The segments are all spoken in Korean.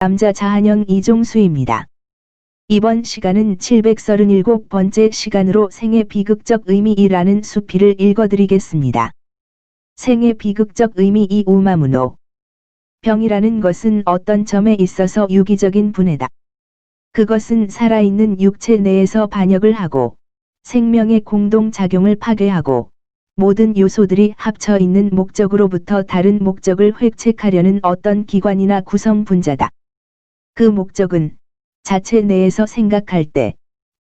남자 자한영 이종수입니다. 이번 시간은 737번째 시간으로 생의 비극적 의미이라는 수필을 읽어드리겠습니다. 생의 비극적 의미 이 우마무노. 병이라는 것은 어떤 점에 있어서 유기적인 분해다. 그것은 살아있는 육체 내에서 반역을 하고 생명의 공동작용을 파괴하고 모든 요소들이 합쳐 있는 목적으로부터 다른 목적을 획책하려는 어떤 기관이나 구성 분자다. 그 목적은 자체 내에서 생각할 때,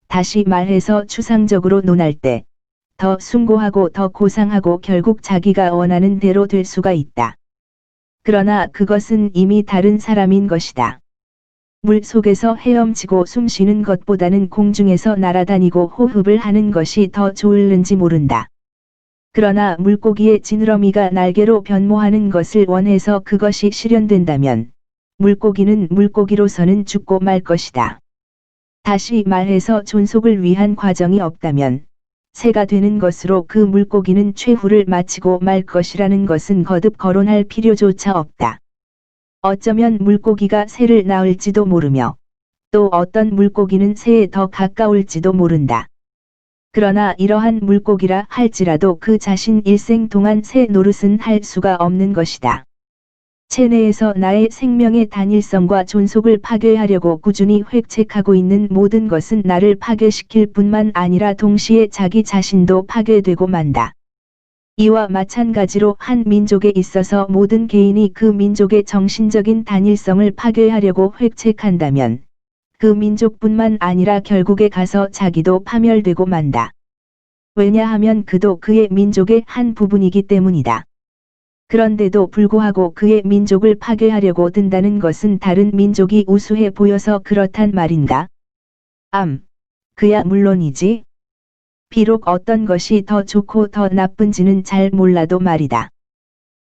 다시 말해서 추상적으로 논할 때, 더 숭고하고 더 고상하고 결국 자기가 원하는 대로 될 수가 있다. 그러나 그것은 이미 다른 사람인 것이다. 물 속에서 헤엄치고 숨쉬는 것보다는 공중에서 날아다니고 호흡을 하는 것이 더 좋을는지 모른다. 그러나 물고기의 지느러미가 날개로 변모하는 것을 원해서 그것이 실현된다면 물고기는 물고기로서는 죽고 말 것이다. 다시 말해서 존속을 위한 과정이 없다면 새가 되는 것으로 그 물고기는 최후를 마치고 말 것이라는 것은 거듭 거론할 필요조차 없다. 어쩌면 물고기가 새를 낳을지도 모르며 또 어떤 물고기는 새에 더 가까울지도 모른다. 그러나 이러한 물고기라 할지라도 그 자신 일생 동안 새 노릇은 할 수가 없는 것이다. 체내에서 나의 생명의 단일성과 존속을 파괴하려고 꾸준히 획책하고 있는 모든 것은 나를 파괴시킬 뿐만 아니라 동시에 자기 자신도 파괴되고 만다. 이와 마찬가지로 한 민족에 있어서 모든 개인이 그 민족의 정신적인 단일성을 파괴하려고 획책한다면 그 민족뿐만 아니라 결국에 가서 자기도 파멸되고 만다. 왜냐하면 그도 그의 민족의 한 부분이기 때문이다. 그런데도 불구하고 그의 민족을 파괴하려고 든다는 것은 다른 민족이 우수해 보여서 그렇단 말인가? 그야 물론이지. 비록 어떤 것이 더 좋고 더 나쁜지는 잘 몰라도 말이다.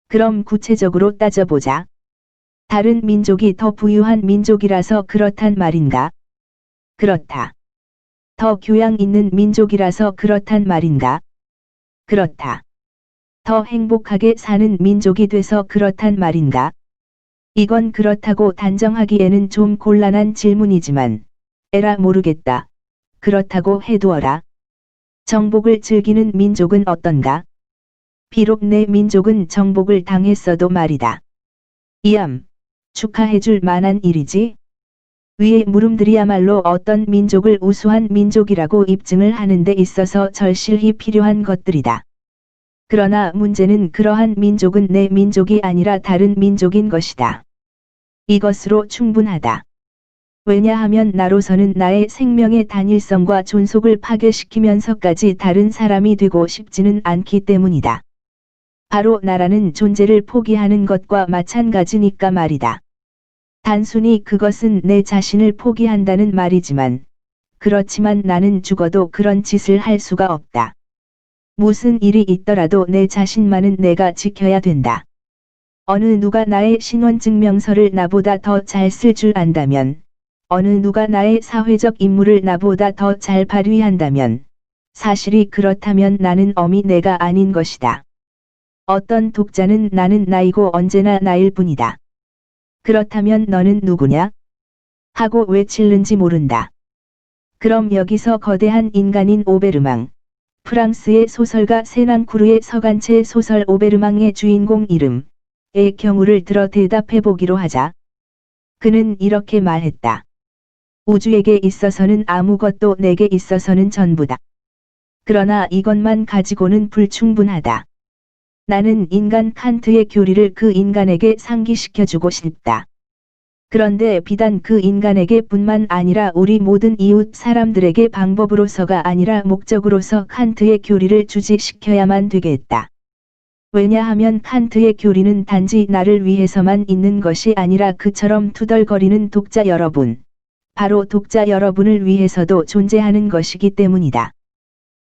그럼 구체적으로 따져보자. 다른 민족이 더 부유한 민족이라서 그렇단 말인가? 그렇다. 더 교양 있는 민족이라서 그렇단 말인가? 그렇다. 더 행복하게 사는 민족이 돼서 그렇단 말인가? 이건 그렇다고 단정하기에는 좀 곤란한 질문이지만 에라 모르겠다. 그렇다고 해두어라. 정복을 즐기는 민족은 어떤가? 비록 내 민족은 정복을 당했어도 말이다. 이암, 축하해줄 만한 일이지? 위의 물음들이야말로 어떤 민족을 우수한 민족이라고 입증을 하는 데 있어서 절실히 필요한 것들이다. 그러나 문제는 그러한 민족은 내 민족이 아니라 다른 민족인 것이다. 이것으로 충분하다. 왜냐하면 나로서는 나의 생명의 단일성과 존속을 파괴시키면서까지 다른 사람이 되고 싶지는 않기 때문이다. 바로 나라는 존재를 포기하는 것과 마찬가지니까 말이다. 단순히 그것은 내 자신을 포기한다는 말이지만, 그렇지만 나는 죽어도 그런 짓을 할 수가 없다. 무슨 일이 있더라도 내 자신만은 내가 지켜야 된다. 어느 누가 나의 신원증명서를 나보다 더 잘 쓸 줄 안다면, 어느 누가 나의 사회적 임무를 나보다 더 잘 발휘한다면, 사실이 그렇다면 나는 엄히 내가 아닌 것이다. 어떤 독자는 나는 나이고 언제나 나일 뿐이다. 그렇다면 너는 누구냐? 하고 외칠는지 모른다. 그럼 여기서 거대한 인간인 오베르망, 프랑스의 소설가 세낭쿠르의 서간체 소설 오베르망의 주인공 이름의 경우를 들어 대답해보기로 하자. 그는 이렇게 말했다. 우주에게 있어서는 아무것도 내게 있어서는 전부다. 그러나 이것만 가지고는 불충분하다. 나는 인간 칸트의 교리를 그 인간에게 상기시켜주고 싶다. 그런데 비단 그 인간에게 뿐만 아니라 우리 모든 이웃 사람들에게 방법으로서가 아니라 목적으로서 칸트의 교리를 주지시켜야만 되겠다. 왜냐하면 칸트의 교리는 단지 나를 위해서만 있는 것이 아니라 그처럼 투덜거리는 독자 여러분, 바로 독자 여러분을 위해서도 존재하는 것이기 때문이다.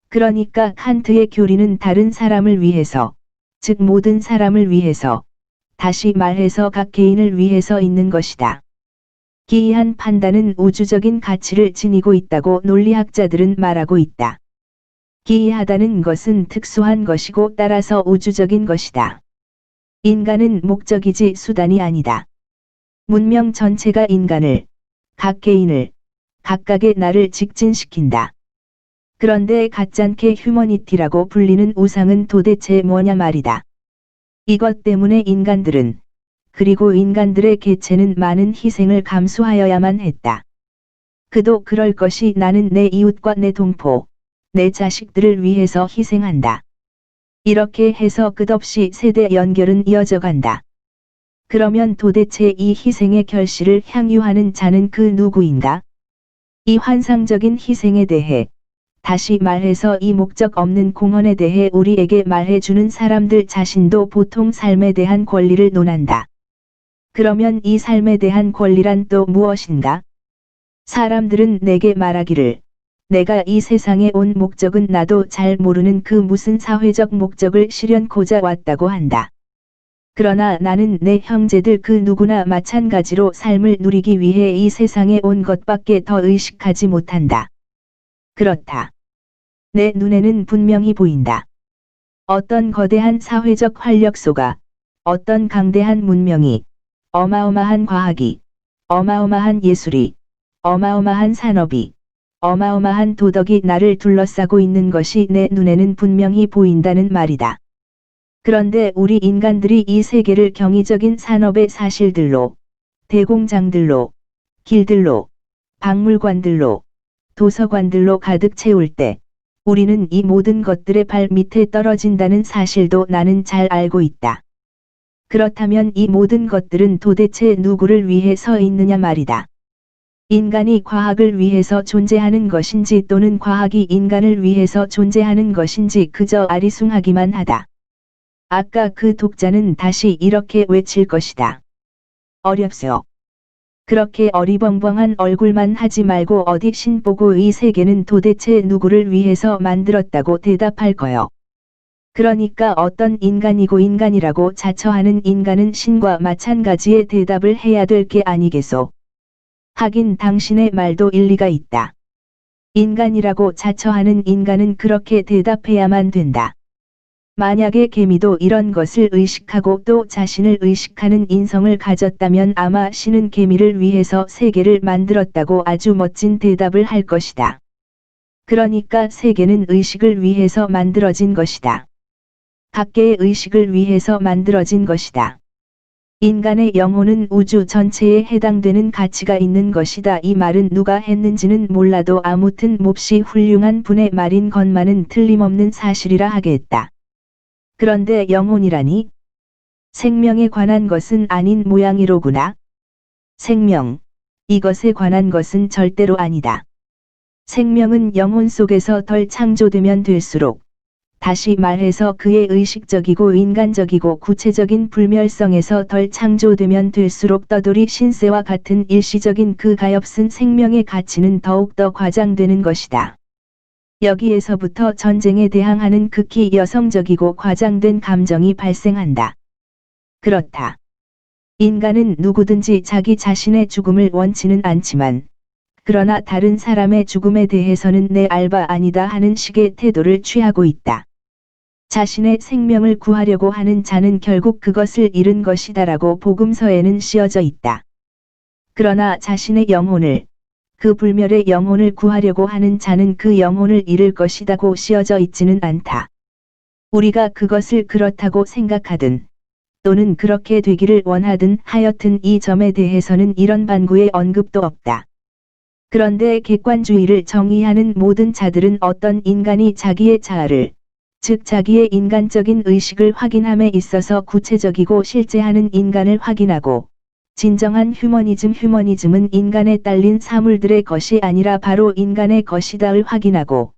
그러니까 칸트의 교리는 다른 사람을 위해서, 즉 모든 사람을 위해서, 다시 말해서 각 개인을 위해서 있는 것이다. 기이한 판단은 우주적인 가치를 지니고 있다고 논리학자들은 말하고 있다. 기이하다는 것은 특수한 것이고 따라서 우주적인 것이다. 인간은 목적이지 수단이 아니다. 문명 전체가 인간을, 각 개인을, 각각의 나를 직진시킨다. 그런데 가짜게 휴머니티라고 불리는 우상은 도대체 뭐냐 말이다. 이것 때문에 인간들은, 그리고 인간들의 개체는 많은 희생을 감수하여야만 했다. 그도 그럴 것이 나는 내 이웃과 내 동포, 내 자식들을 위해서 희생한다. 이렇게 해서 끝없이 세대 연결은 이어져간다. 그러면 도대체 이 희생의 결실을 향유하는 자는 그 누구인가? 이 환상적인 희생에 대해, 다시 말해서 이 목적 없는 공헌에 대해 우리에게 말해주는 사람들 자신도 보통 삶에 대한 권리를 논한다. 그러면 이 삶에 대한 권리란 또 무엇인가? 사람들은 내게 말하기를, 내가 이 세상에 온 목적은 나도 잘 모르는 그 무슨 사회적 목적을 실현코자 왔다고 한다. 그러나 나는 내 형제들 그 누구나 마찬가지로 삶을 누리기 위해 이 세상에 온 것밖에 더 의식하지 못한다. 그렇다. 내 눈에는 분명히 보인다. 어떤 거대한 사회적 활력소가, 어떤 강대한 문명이, 어마어마한 과학이, 어마어마한 예술이, 어마어마한 산업이, 어마어마한 도덕이 나를 둘러싸고 있는 것이 내 눈에는 분명히 보인다는 말이다. 그런데 우리 인간들이 이 세계를 경이적인 산업의 사실들로, 대공장들로, 길들로, 박물관들로, 도서관들로 가득 채울 때, 우리는 이 모든 것들의 발 밑에 떨어진다는 사실도 나는 잘 알고 있다. 그렇다면 이 모든 것들은 도대체 누구를 위해 서 있느냐 말이다. 인간이 과학을 위해서 존재하는 것인지 또는 과학이 인간을 위해서 존재하는 것인지 그저 아리숭하기만 하다. 아까 그 독자는 다시 이렇게 외칠 것이다. 어렵소. 그렇게 어리벙벙한 얼굴만 하지 말고 어디 신 보고 이 세계는 도대체 누구를 위해서 만들었다고 대답할 거요. 그러니까 어떤 인간이고 인간이라고 자처하는 인간은 신과 마찬가지의 대답을 해야 될 게 아니겠소. 하긴 당신의 말도 일리가 있다. 인간이라고 자처하는 인간은 그렇게 대답해야만 된다. 만약에 개미도 이런 것을 의식하고 또 자신을 의식하는 인성을 가졌다면 아마 신은 개미를 위해서 세계를 만들었다고 아주 멋진 대답을 할 것이다. 그러니까 세계는 의식을 위해서 만들어진 것이다. 각계의 의식을 위해서 만들어진 것이다. 인간의 영혼은 우주 전체에 해당되는 가치가 있는 것이다. 이 말은 누가 했는지는 몰라도 아무튼 몹시 훌륭한 분의 말인 것만은 틀림없는 사실이라 하겠다. 그런데 영혼이라니? 생명에 관한 것은 아닌 모양이로구나. 생명, 이것에 관한 것은 절대로 아니다. 생명은 영혼 속에서 덜 창조되면 될수록, 다시 말해서 그의 의식적이고 인간적이고 구체적인 불멸성에서 덜 창조되면 될수록 떠돌이 신세와 같은 일시적인 그 가엾은 생명의 가치는 더욱더 과장되는 것이다. 여기에서부터 전쟁에 대항하는 극히 여성적이고 과장된 감정이 발생한다. 그렇다. 인간은 누구든지 자기 자신의 죽음을 원치는 않지만, 그러나 다른 사람의 죽음에 대해서는 내 알바 아니다 하는 식의 태도를 취하고 있다. 자신의 생명을 구하려고 하는 자는 결국 그것을 잃은 것이다라고 복음서에는 씌어져 있다. 그러나 자신의 영혼을, 그 불멸의 영혼을 구하려고 하는 자는 그 영혼을 잃을 것이다고 씌어져 있지는 않다. 우리가 그것을 그렇다고 생각하든, 또는 그렇게 되기를 원하든 하여튼 이 점에 대해서는 이런 반구의 언급도 없다. 그런데 객관주의를 정의하는 모든 자들은 어떤 인간이 자기의 자아를, 즉 자기의 인간적인 의식을 확인함에 있어서 구체적이고 실제하는 인간을 확인하고, 진정한 휴머니즘은 인간에 딸린 사물들의 것이 아니라 바로 인간의 것이다를 확인하고,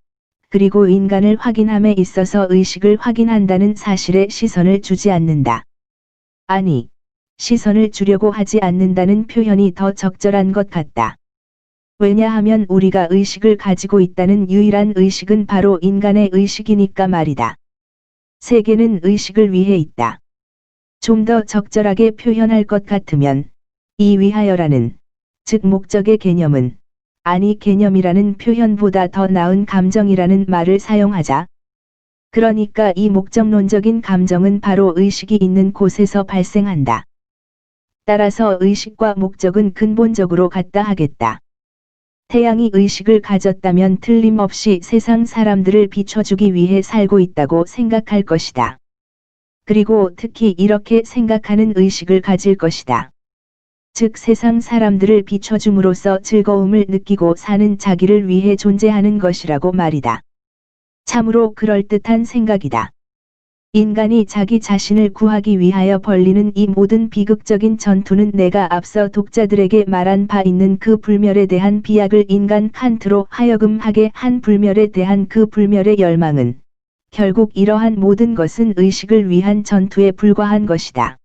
그리고 인간을 확인함에 있어서 의식을 확인한다는 사실에 시선을 주지 않는다. 아니, 시선을 주려고 하지 않는다는 표현이 더 적절한 것 같다. 왜냐하면 우리가 의식을 가지고 있다는 유일한 의식은 바로 인간의 의식이니까 말이다. 세계는 의식을 위해 있다. 좀 더 적절하게 표현할 것 같으면, 이 위하여라는, 즉 목적의 개념은, 아니 개념이라는 표현보다 더 나은 감정이라는 말을 사용하자. 그러니까 이 목적론적인 감정은 바로 의식이 있는 곳에서 발생한다. 따라서 의식과 목적은 근본적으로 같다 하겠다. 태양이 의식을 가졌다면 틀림없이 세상 사람들을 비춰주기 위해 살고 있다고 생각할 것이다. 그리고 특히 이렇게 생각하는 의식을 가질 것이다. 즉 세상 사람들을 비춰줌으로써 즐거움을 느끼고 사는 자기를 위해 존재하는 것이라고 말이다. 참으로 그럴듯한 생각이다. 인간이 자기 자신을 구하기 위하여 벌리는 이 모든 비극적인 전투는 내가 앞서 독자들에게 말한 바 있는 그 불멸에 대한 비약을 인간 칸트로 하여금 하게 한 불멸에 대한 그 불멸의 열망은 결국 이러한 모든 것은 의식을 위한 전투에 불과한 것이다.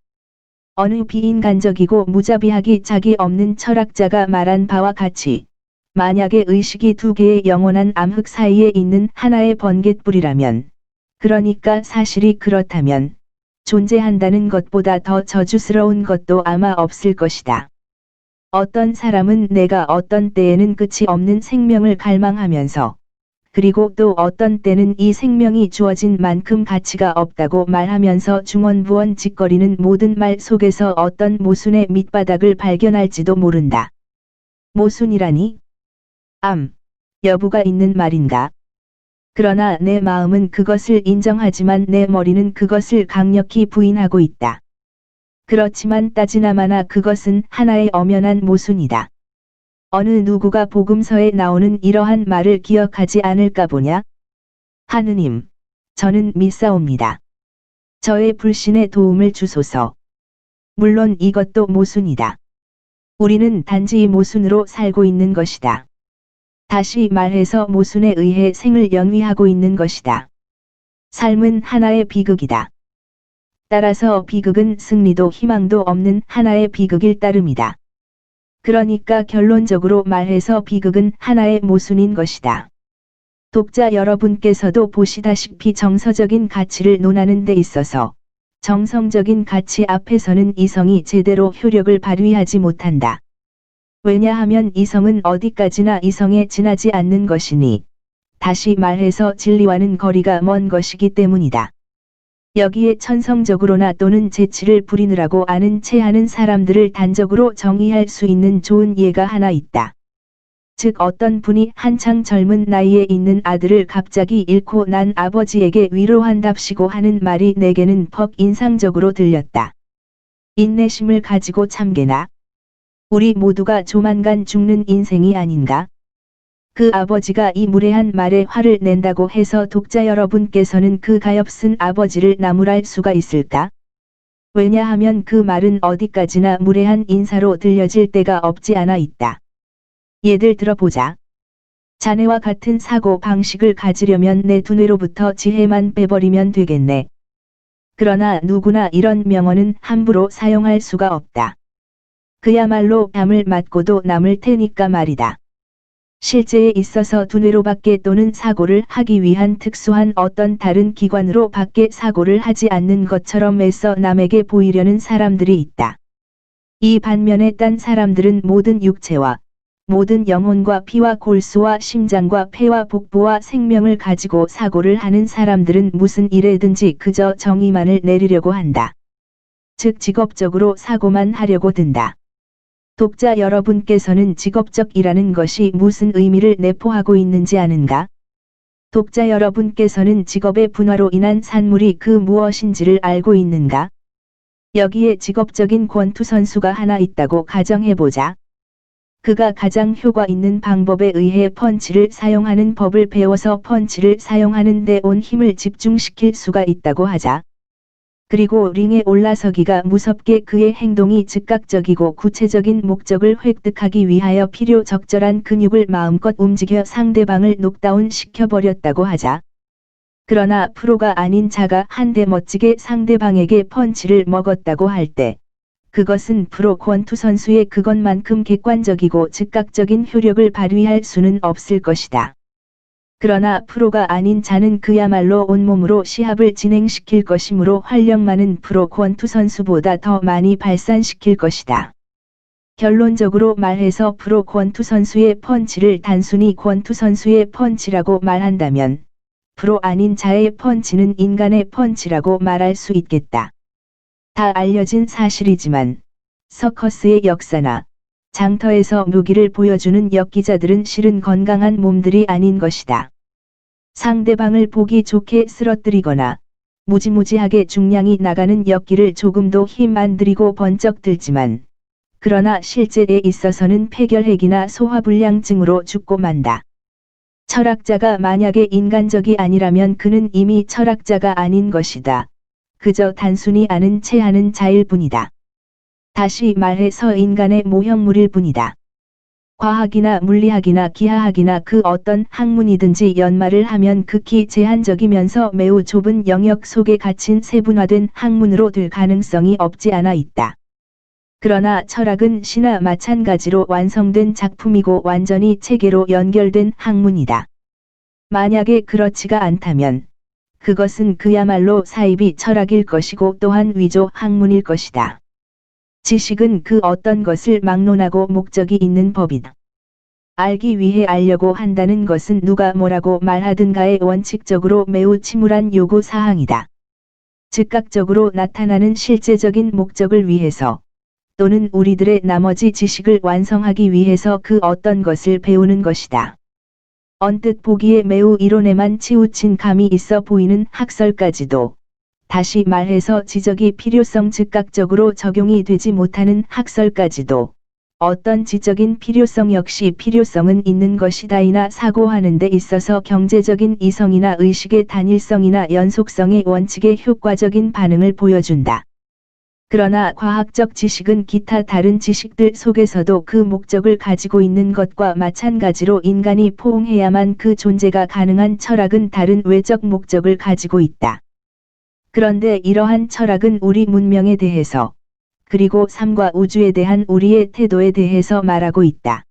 어느 비인간적이고 무자비하기 짝이 없는 철학자가 말한 바와 같이 만약에 의식이 두 개의 영원한 암흑 사이에 있는 하나의 번갯불이라면 그러니까 사실이 그렇다면 존재한다는 것보다 더 저주스러운 것도 아마 없을 것이다. 어떤 사람은 내가 어떤 때에는 끝이 없는 생명을 갈망하면서 그리고 또 어떤 때는 이 생명이 주어진 만큼 가치가 없다고 말하면서 중언부언 짓거리는 모든 말 속에서 어떤 모순의 밑바닥을 발견할지도 모른다. 모순이라니? 여부가 있는 말인가? 그러나 내 마음은 그것을 인정하지만 내 머리는 그것을 강력히 부인하고 있다. 그렇지만 따지나마나 그것은 하나의 엄연한 모순이다. 어느 누구가 복음서에 나오는 이러한 말을 기억하지 않을까 보냐? 하느님, 저는 믿사옵니다. 저의 불신에 도움을 주소서. 물론 이것도 모순이다. 우리는 단지 이 모순으로 살고 있는 것이다. 다시 말해서 모순에 의해 생을 영위하고 있는 것이다. 삶은 하나의 비극이다. 따라서 비극은 승리도 희망도 없는 하나의 비극일 따름이다. 그러니까 결론적으로 말해서 비극은 하나의 모순인 것이다. 독자 여러분께서도 보시다시피 정서적인 가치를 논하는 데 있어서 정성적인 가치 앞에서는 이성이 제대로 효력을 발휘하지 못한다. 왜냐하면 이성은 어디까지나 이성에 지나지 않는 것이니, 다시 말해서 진리와는 거리가 먼 것이기 때문이다. 여기에 천성적으로나 또는 재치를 부리느라고 아는 체하는 사람들을 단적으로 정의할 수 있는 좋은 예가 하나 있다. 즉 어떤 분이 한창 젊은 나이에 있는 아들을 갑자기 잃고 난 아버지에게 위로한답시고 하는 말이 내게는 퍽 인상적으로 들렸다. 인내심을 가지고 참게나. 우리 모두가 조만간 죽는 인생이 아닌가? 그 아버지가 이 무례한 말에 화를 낸다고 해서 독자 여러분께서는 그 가엾은 아버지를 나무랄 수가 있을까? 왜냐하면 그 말은 어디까지나 무례한 인사로 들려질 때가 없지 않아 있다. 예를 들어보자. 자네와 같은 사고 방식을 가지려면 내 두뇌로부터 지혜만 빼버리면 되겠네. 그러나 누구나 이런 명언은 함부로 사용할 수가 없다. 그야말로 담을 맞고도 남을 테니까 말이다. 실제에 있어서 두뇌로밖에 또는 사고를 하기 위한 특수한 어떤 다른 기관으로 밖에 사고를 하지 않는 것처럼 애써 남에게 보이려는 사람들이 있다. 이 반면에 딴 사람들은 모든 육체와 모든 영혼과 피와 골수와 심장과 폐와 복부와 생명을 가지고 사고를 하는 사람들은 무슨 일에든지 그저 정의만을 내리려고 한다. 즉 직업적으로 사고만 하려고 든다. 독자 여러분께서는 직업적이라는 것이 무슨 의미를 내포하고 있는지 아는가? 독자 여러분께서는 직업의 분화로 인한 산물이 그 무엇인지를 알고 있는가? 여기에 직업적인 권투 선수가 하나 있다고 가정해보자. 그가 가장 효과 있는 방법에 의해 펀치를 사용하는 법을 배워서 펀치를 사용하는 데 온 힘을 집중시킬 수가 있다고 하자. 그리고 링에 올라서기가 무섭게 그의 행동이 즉각적이고 구체적인 목적을 획득하기 위하여 필요 적절한 근육을 마음껏 움직여 상대방을 녹다운 시켜버렸다고 하자. 그러나 프로가 아닌 자가 한 대 멋지게 상대방에게 펀치를 먹었다고 할 때, 그것은 프로 권투 선수의 그것만큼 객관적이고 즉각적인 효력을 발휘할 수는 없을 것이다. 그러나 프로가 아닌 자는 그야말로 온몸으로 시합을 진행시킬 것이므로 활력 많은 프로 권투 선수보다 더 많이 발산시킬 것이다. 결론적으로 말해서 프로 권투 선수의 펀치를 단순히 권투 선수의 펀치라고 말한다면, 프로 아닌 자의 펀치는 인간의 펀치라고 말할 수 있겠다. 다 알려진 사실이지만, 서커스의 역사나 장터에서 묘기를 보여주는 엽기자들은 실은 건강한 몸들이 아닌 것이다. 상대방을 보기 좋게 쓰러뜨리거나 무지무지하게 중량이 나가는 엽기를 조금도 힘 안 들이고 번쩍 들지만 그러나 실제에 있어서는 폐결핵이나 소화불량증으로 죽고 만다. 철학자가 만약에 인간적이 아니라면 그는 이미 철학자가 아닌 것이다. 그저 단순히 아는 채 하는 자일 뿐이다. 다시 말해서 인간의 모형물일 뿐이다. 과학이나 물리학이나 기하학이나 그 어떤 학문이든지 연말을 하면 극히 제한적이면서 매우 좁은 영역 속에 갇힌 세분화된 학문으로 될 가능성이 없지 않아 있다. 그러나 철학은 시나 마찬가지로 완성된 작품이고 완전히 체계로 연결된 학문이다. 만약에 그렇지가 않다면 그것은 그야말로 사이비 철학일 것이고 또한 위조 학문일 것이다. 지식은 그 어떤 것을 막론하고 목적이 있는 법이다. 알기 위해 알려고 한다는 것은 누가 뭐라고 말하든가에 원칙적으로 매우 침울한 요구 사항이다. 즉각적으로 나타나는 실제적인 목적을 위해서 또는 우리들의 나머지 지식을 완성하기 위해서 그 어떤 것을 배우는 것이다. 언뜻 보기에 매우 이론에만 치우친 감이 있어 보이는 학설까지도 다시 말해서 지적이 필요성 즉각적으로 적용이 되지 못하는 학설까지도 어떤 지적인 필요성 역시 필요성은 있는 것이다이나 사고하는 데 있어서 경제적인 이성이나 의식의 단일성이나 연속성의 원칙에 효과적인 반응을 보여준다. 그러나 과학적 지식은 기타 다른 지식들 속에서도 그 목적을 가지고 있는 것과 마찬가지로 인간이 포옹해야만 그 존재가 가능한 철학은 다른 외적 목적을 가지고 있다. 그런데 이러한 철학은 우리 문명에 대해서 그리고 삶과 우주에 대한 우리의 태도에 대해서 말하고 있다.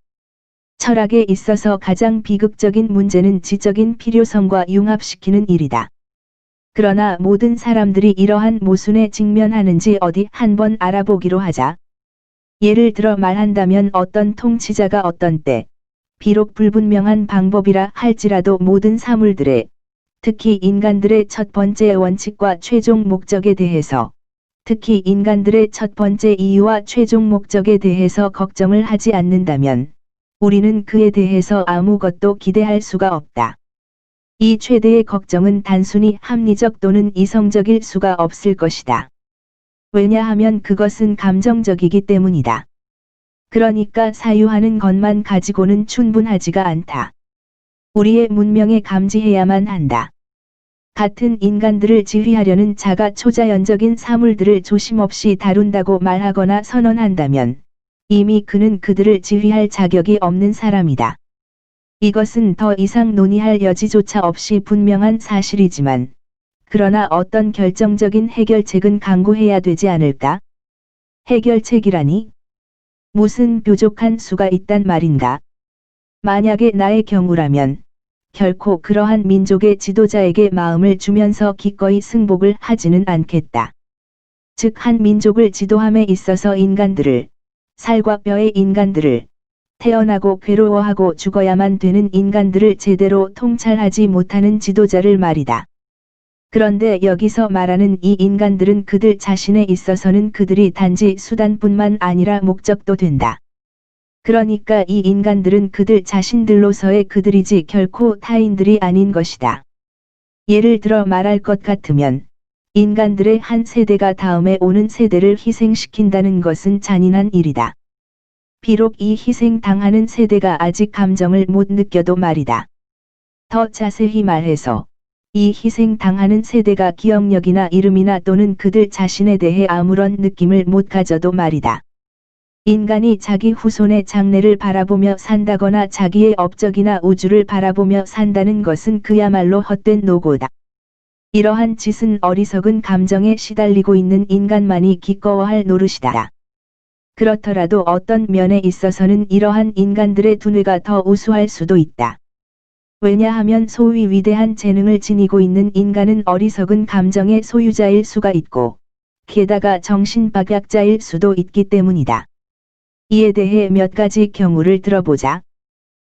철학에 있어서 가장 비극적인 문제는 지적인 필요성과 융합시키는 일이다. 그러나 모든 사람들이 이러한 모순에 직면하는지 어디 한번 알아보기로 하자. 예를 들어 말한다면 어떤 통치자가 어떤 때, 비록 불분명한 방법이라 할지라도 모든 사물들의, 특히 인간들의 첫 번째 원칙과 최종 목적에 대해서, 특히 인간들의 첫 번째 이유와 최종 목적에 대해서 걱정을 하지 않는다면, 우리는 그에 대해서 아무것도 기대할 수가 없다. 이 최대의 걱정은 단순히 합리적 또는 이성적일 수가 없을 것이다. 왜냐하면 그것은 감정적이기 때문이다. 그러니까 사유하는 것만 가지고는 충분하지가 않다. 우리의 문명에 감지해야만 한다. 같은 인간들을 지휘하려는 자가 초자연적인 사물들을 조심없이 다룬다고 말하거나 선언한다면 이미 그는 그들을 지휘할 자격이 없는 사람이다. 이것은 더 이상 논의할 여지조차 없이 분명한 사실이지만, 그러나 어떤 결정적인 해결책은 강구해야 되지 않을까? 해결책이라니? 무슨 뾰족한 수가 있단 말인가? 만약에 나의 경우라면, 결코 그러한 민족의 지도자에게 마음을 주면서 기꺼이 승복을 하지는 않겠다. 즉 한 민족을 지도함에 있어서 인간들을, 살과 뼈의 인간들을, 태어나고 괴로워하고 죽어야만 되는 인간들을 제대로 통찰하지 못하는 지도자를 말이다. 그런데 여기서 말하는 이 인간들은 그들 자신에 있어서는 그들이 단지 수단뿐만 아니라 목적도 된다. 그러니까 이 인간들은 그들 자신들로서의 그들이지 결코 타인들이 아닌 것이다. 예를 들어 말할 것 같으면 인간들의 한 세대가 다음에 오는 세대를 희생시킨다는 것은 잔인한 일이다. 비록 이 희생당하는 세대가 아직 감정을 못 느껴도 말이다. 더 자세히 말해서 이 희생당하는 세대가 기억력이나 이름이나 또는 그들 자신에 대해 아무런 느낌을 못 가져도 말이다. 인간이 자기 후손의 장래를 바라보며 산다거나 자기의 업적이나 우주를 바라보며 산다는 것은 그야말로 헛된 노고다. 이러한 짓은 어리석은 감정에 시달리고 있는 인간만이 기꺼워할 노릇이다. 그렇더라도 어떤 면에 있어서는 이러한 인간들의 두뇌가 더 우수할 수도 있다. 왜냐하면 소위 위대한 재능을 지니고 있는 인간은 어리석은 감정의 소유자일 수가 있고, 게다가 정신박약자일 수도 있기 때문이다. 이에 대해 몇 가지 경우를 들어보자.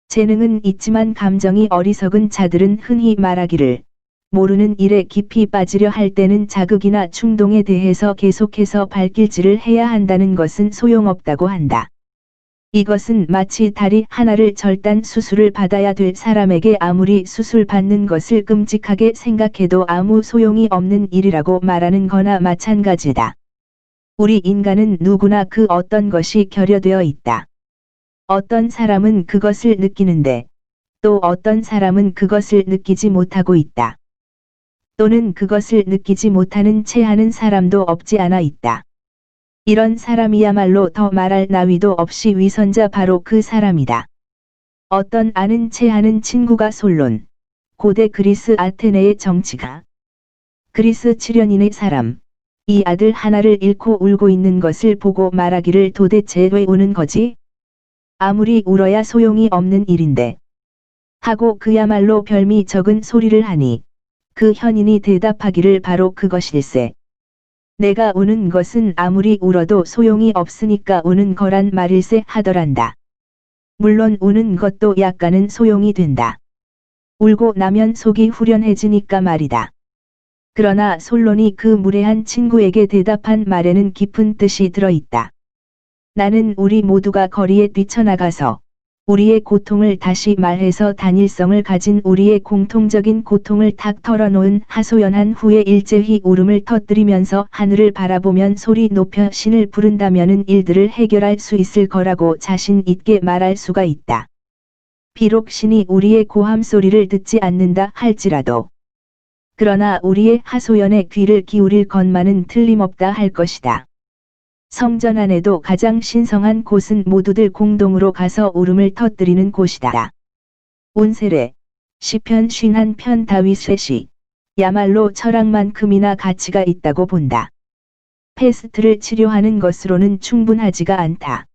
재능은 있지만 감정이 어리석은 자들은 흔히 말하기를, 모르는 일에 깊이 빠지려 할 때는 자극이나 충동에 대해서 계속해서 발길질을 해야 한다는 것은 소용없다고 한다. 이것은 마치 다리 하나를 절단 수술을 받아야 될 사람에게 아무리 수술 받는 것을 끔찍하게 생각해도 아무 소용이 없는 일이라고 말하는 거나 마찬가지다. 우리 인간은 누구나 그 어떤 것이 결여되어 있다. 어떤 사람은 그것을 느끼는데 또 어떤 사람은 그것을 느끼지 못하고 있다. 또는 그것을 느끼지 못하는 채 하는 사람도 없지 않아 있다. 이런 사람이야말로 더 말할 나위도 없이 위선자 바로 그 사람이다. 어떤 아는 채 하는 친구가 솔론, 고대 그리스 아테네의 정치가, 그리스 칠연인의 사람, 이 아들 하나를 잃고 울고 있는 것을 보고 말하기를 도대체 왜 우는 거지? 아무리 울어야 소용이 없는 일인데. 하고 그야말로 별미 적은 소리를 하니, 그 현인이 대답하기를 바로 그것일세. 내가 우는 것은 아무리 울어도 소용이 없으니까 우는 거란 말일세 하더란다. 물론 우는 것도 약간은 소용이 된다. 울고 나면 속이 후련해지니까 말이다. 그러나 솔론이 그 무례한 친구에게 대답한 말에는 깊은 뜻이 들어있다. 나는 우리 모두가 거리에 뛰쳐나가서 우리의 고통을 다시 말해서 단일성을 가진 우리의 공통적인 고통을 탁 털어놓은 하소연한 후에 일제히 울음을 터뜨리면서 하늘을 바라보면 소리 높여 신을 부른다면은 일들을 해결할 수 있을 거라고 자신 있게 말할 수가 있다. 비록 신이 우리의 고함 소리를 듣지 않는다 할지라도. 그러나 우리의 하소연에 귀를 기울일 것만은 틀림없다 할 것이다. 성전 안에도 가장 신성한 곳은 모두들 공동으로 가서 울음을 터뜨리는 곳이다. 온세례, 시편 51편 다윗의 시, 야말로 철학만큼이나 가치가 있다고 본다. 패스트를 치료하는 것으로는 충분하지가 않다.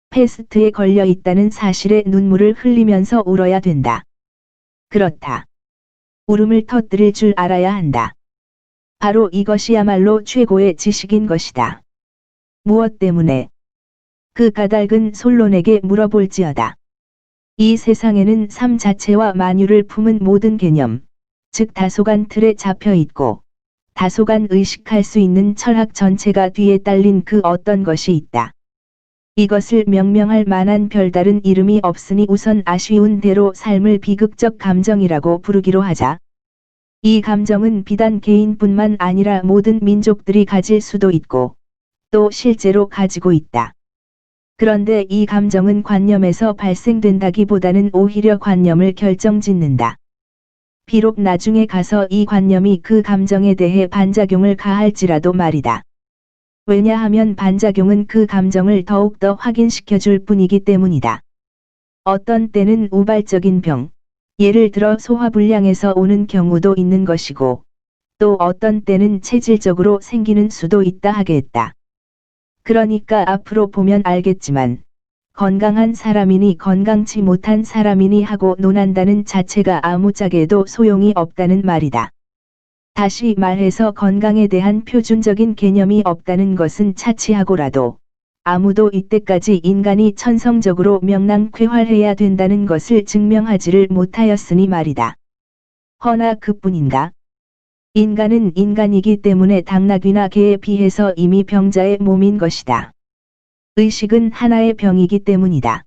패스트에 걸려 있다는 사실에 눈물을 흘리면서 울어야 된다. 그렇다. 울음을 터뜨릴 줄 알아야 한다. 바로 이것이야말로 최고의 지식인 것이다. 무엇 때문에? 그 까닭은 솔론에게 물어볼지어다. 이 세상에는 삶 자체와 만유를 품은 모든 개념, 즉 다소간 틀에 잡혀 있고, 다소간 의식할 수 있는 철학 전체가 뒤에 딸린 그 어떤 것이 있다. 이것을 명명할 만한 별다른 이름이 없으니 우선 아쉬운 대로 삶을 비극적 감정이라고 부르기로 하자. 이 감정은 비단 개인뿐만 아니라 모든 민족들이 가질 수도 있고, 또 실제로 가지고 있다. 그런데 이 감정은 관념에서 발생된다기보다는 오히려 관념을 결정짓는다. 비록 나중에 가서 이 관념이 그 감정에 대해 반작용을 가할지라도 말이다. 왜냐하면 반작용은 그 감정을 더욱더 확인시켜줄 뿐이기 때문이다. 어떤 때는 우발적인 병, 예를 들어 소화불량에서 오는 경우도 있는 것이고, 또 어떤 때는 체질적으로 생기는 수도 있다 하겠다. 그러니까 앞으로 보면 알겠지만 건강한 사람이니 건강치 못한 사람이니 하고 논한다는 자체가 아무짝에도 소용이 없다는 말이다. 다시 말해서 건강에 대한 표준적인 개념이 없다는 것은 차치하고라도 아무도 이때까지 인간이 천성적으로 명랑쾌활해야 된다는 것을 증명하지를 못하였으니 말이다. 허나 그뿐인가? 인간은 인간이기 때문에 당나귀나 개에 비해서 이미 병자의 몸인 것이다. 의식은 하나의 병이기 때문이다.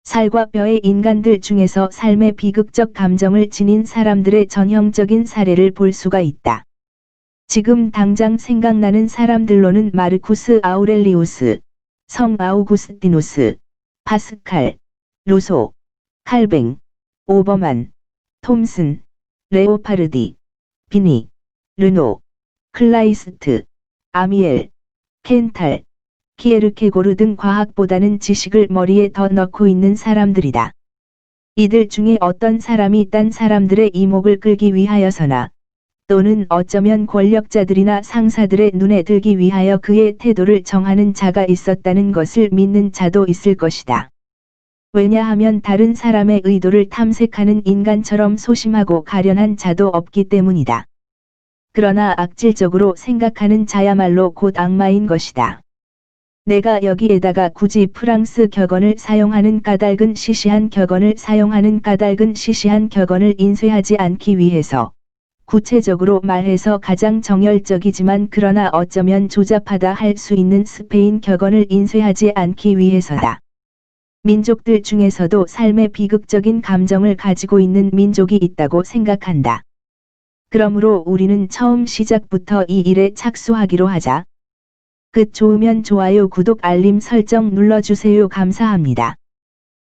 살과 뼈의 인간들 중에서 삶의 비극적 감정을 지닌 사람들의 전형적인 사례를 볼 수가 있다. 지금 당장 생각나는 사람들로는 마르쿠스 아우렐리우스, 성 아우구스티누스, 파스칼, 루소, 칼뱅, 오버만, 톰슨, 레오파르디, 비니, 르노, 클라이스트, 아미엘, 켄탈, 키에르케고르 등 과학보다는 지식을 머리에 더 넣고 있는 사람들이다. 이들 중에 어떤 사람이 딴 사람들의 이목을 끌기 위하여서나 또는 어쩌면 권력자들이나 상사들의 눈에 들기 위하여 그의 태도를 정하는 자가 있었다는 것을 믿는 자도 있을 것이다. 왜냐하면 다른 사람의 의도를 탐색하는 인간처럼 소심하고 가련한 자도 없기 때문이다. 그러나 악질적으로 생각하는 자야말로 곧 악마인 것이다. 내가 여기에다가 굳이 프랑스 격언을 사용하는 까닭은 시시한 격언을 인쇄하지 않기 위해서 구체적으로 말해서 가장 정열적이지만 그러나 어쩌면 조잡하다 할 수 있는 스페인 격언을 인쇄하지 않기 위해서다. 민족들 중에서도 삶의 비극적인 감정을 가지고 있는 민족이 있다고 생각한다. 그러므로 우리는 처음 시작부터 이 일에 착수하기로 하자. 좋으면 좋아요, 구독, 알림 설정 눌러주세요. 감사합니다.